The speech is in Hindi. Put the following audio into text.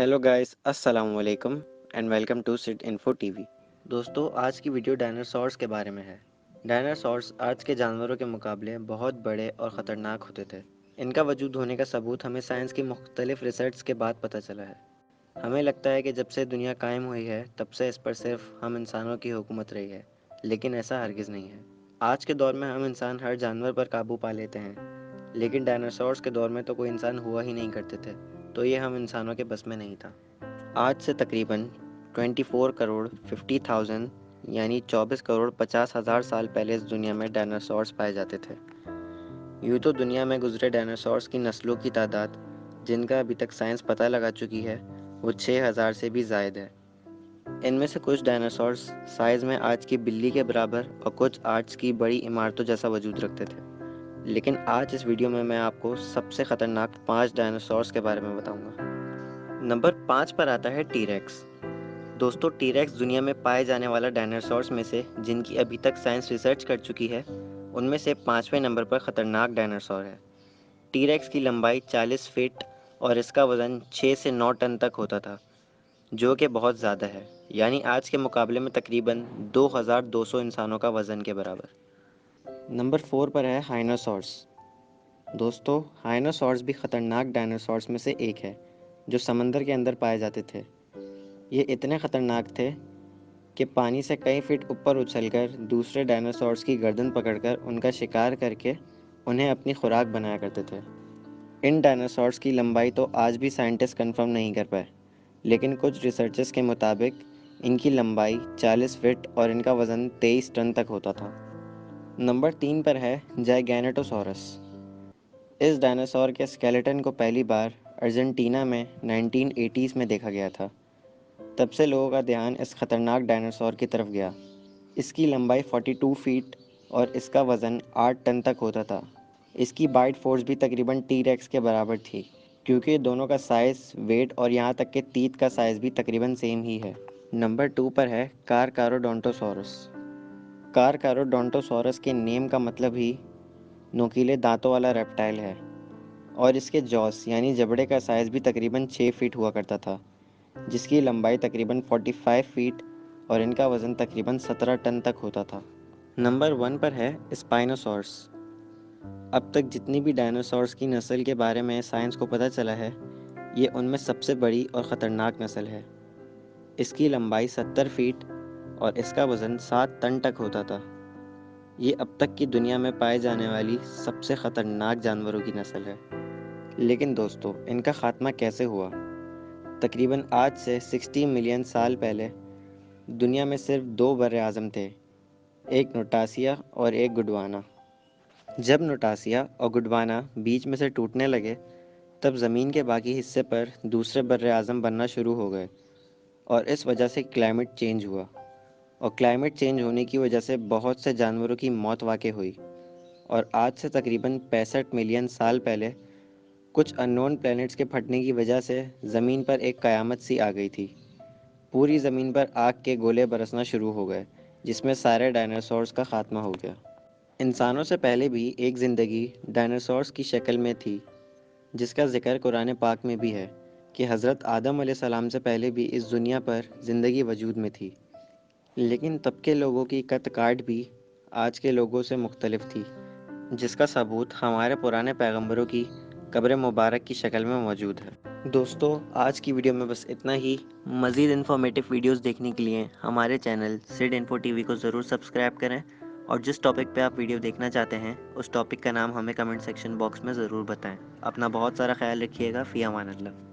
हेलो गाइस, अस्सलाम वालेकुम and welcome to sit info TV. दोस्तों, आज की वीडियो डायनासोर्स के बारे में है। डायनासोर्स आज के जानवरों के मुकाबले बहुत बड़े और ख़तरनाक होते थे। इनका वजूद होने का सबूत हमें साइंस की मुख्तलिफ रिसर्च के बाद पता चला है। हमें लगता है कि जब से दुनिया कायम हुई है तब से इस पर सिर्फ हम इंसानों की हुकूमत रही है, लेकिन ऐसा हरगिज़ नहीं है। आज के दौर में हम इंसान हर जानवर पर काबू पा लेते हैं, लेकिन डायनासोर्स के दौर में तो कोई इंसान हुआ ही नहीं करते थे, तो ये हम इंसानों के बस में नहीं था। आज से तकरीबन 24 करोड़ 50,000 यानी 24 करोड़ 50,000 साल पहले इस दुनिया में डायनासोर्स पाए जाते थे। यूँ तो दुनिया में गुजरे डायनासोर्स की नस्लों की तादाद, जिनका अभी तक साइंस पता लगा चुकी है, वो 6,000 से भी ज़ायद है। इनमें से कुछ डायनासोर्स साइज़ में आज की बिल्ली के बराबर और कुछ आज की बड़ी इमारतों जैसा वजूद रखते थे। लेकिन आज इस वीडियो में मैं आपको सबसे ख़तरनाक 5 डायनासोर्स के बारे में बताऊंगा। नंबर 5 पर आता है टीरेक्स। दोस्तों, टीरेक्स दुनिया में पाए जाने वाला डायनासोर्स में से जिनकी अभी तक साइंस रिसर्च कर चुकी है, उनमें से 5वें नंबर पर ख़तरनाक डायनासोर है। टीरेक्स की लंबाई 40 फीट और इसका वज़न 6 से 9 टन तक होता था, जो कि बहुत ज़्यादा है, यानी आज के मुकाबले में तकरीबन 2,200 इंसानों का वज़न के बराबर। नंबर 4 पर है हाइनोसॉर्स। दोस्तों, हाइनोसॉर्स भी ख़तरनाक डायनासोर्स में से एक है, जो समंदर के अंदर पाए जाते थे। ये इतने ख़तरनाक थे कि पानी से कई फीट ऊपर उछलकर दूसरे डायनासोर्स की गर्दन पकड़कर उनका शिकार करके उन्हें अपनी खुराक बनाया करते थे। इन डायनासोर्स की लंबाई तो आज भी साइंटिस्ट कंफर्म नहीं कर पाए, लेकिन कुछ रिसर्चर्स के मुताबिक इनकी लंबाई 40 फीट और इनका वज़न 23 टन तक होता था। नंबर 3 पर है जाइगैनेटोसॉरस। इस डायनासोर के स्केलेटन को पहली बार अर्जेंटीना में 1980s में देखा गया था। तब से लोगों का ध्यान इस खतरनाक डायनासोर की तरफ गया। इसकी लंबाई 42 फीट और इसका वज़न 8 टन तक होता था। इसकी बाइट फोर्स भी तकरीबन टी-रेक्स के बराबर थी, क्योंकि दोनों का साइज़, वेट और यहाँ तक कि तीत का साइज़ भी तकरीबन सेम ही है। नंबर 2 पर है कारकारोडोंटोसॉरस। कारकारोडोंटोसॉरस के नेम का मतलब ही नोकीले दांतों वाला रेप्टाइल है, और इसके जॉस यानी जबड़े का साइज़ भी तकरीबन 6 फीट हुआ करता था, जिसकी लंबाई तकरीबन 45 फीट और इनका वज़न तकरीबन 17 टन तक होता था। नंबर 1 पर है स्पाइनोसॉर्स। अब तक जितनी भी डायनासोर्स की नस्ल के बारे में साइंस को पता चला है, ये उनमें सबसे बड़ी और ख़तरनाक नस्ल है। इसकी लंबाई 70 फीट और इसका वज़न 7 टन तक होता था। ये अब तक की दुनिया में पाए जाने वाली सबसे ख़तरनाक जानवरों की नस्ल है। लेकिन दोस्तों, इनका ख़ात्मा कैसे हुआ? तकरीबन आज से 60 मिलियन साल पहले दुनिया में सिर्फ 2 बर्र-ए-आज़म थे, एक नोटासिया और एक गुडवाना। जब नोटासिया और गुडवाना बीच में से टूटने लगे, तब ज़मीन के बाकी हिस्से पर दूसरे बर्र-ए-आज़म बनना शुरू हो गए, और इस वजह से क्लाइमेट चेंज हुआ। और क्लाइमेट चेंज होने की वजह से बहुत से जानवरों की मौत वाक़ई हुई, और आज से तकरीबन 65 मिलियन साल पहले कुछ अननोन प्लैनेट्स के फटने की वजह से ज़मीन पर एक क़यामत सी आ गई थी। पूरी ज़मीन पर आग के गोले बरसना शुरू हो गए, जिसमें सारे डायनासोर्स का खात्मा हो गया। इंसानों से पहले भी एक ज़िंदगी डायनासोर्स की शक्ल में थी, जिसका ज़िक्र कुरान पाक में भी है कि हज़रत आदम अलैहिस्सलाम से पहले भी इस दुनिया पर ज़िंदगी वजूद में थी। लेकिन तब के लोगों की कद काट भी आज के लोगों से मुख्तलिफ थी, जिसका सबूत हमारे पुराने पैगंबरों की कब्र मुबारक की शक्ल में मौजूद है। दोस्तों, आज की वीडियो में बस इतना ही। मज़ीद इन्फॉर्मेटिव वीडियोस देखने के लिए हमारे चैनल सिड इन्फो टीवी को ज़रूर सब्सक्राइब करें, और जिस टॉपिक पे आप वीडियो देखना चाहते हैं उस टॉपिक का नाम हमें कमेंट सेक्शन बॉक्स में ज़रूर बताएं। अपना बहुत सारा ख्याल रखिएगा। फ़ी अमान अल्लाह।